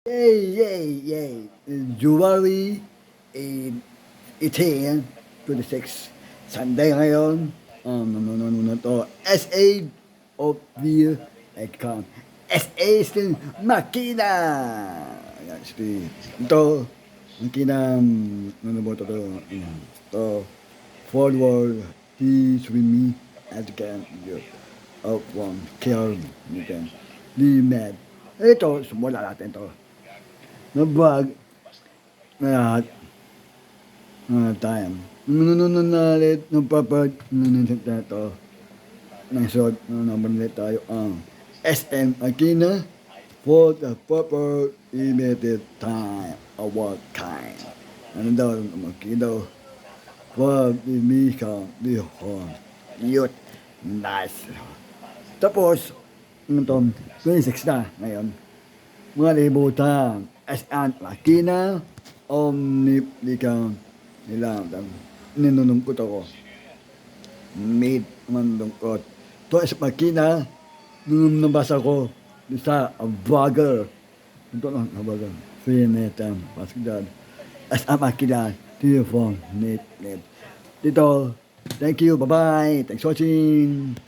Yay, yay, yay. January 18, 26. Sunday ngayon. No, to. SA of the account. SA still makina. Ayan, ito, makina, ano ba ito? Ayan, ito, forward, please with me as you can. Up one, care, you can. Be mad. Ito, sumula natin to. Nabag na time. Nununun na ulit ng papad, nununun na ito. Nang short, naman ulit tayo ang SM Aquina for the proper immediate time of what kind. Ano daw, Aquino for the Mika, the horn. Youth, nice. Tapos, ano to, 26 na ngayon. Mga libutan, SM Aquina, omniplikan nila. Ninunungkot ako. Made mandungkot. To is makina, nung nabasa ko sa vlogger. Ito lang, vlogger. Finetan, pasigdad. As a makina, telephone, net. Dito, thank you, bye-bye. Thanks for watching.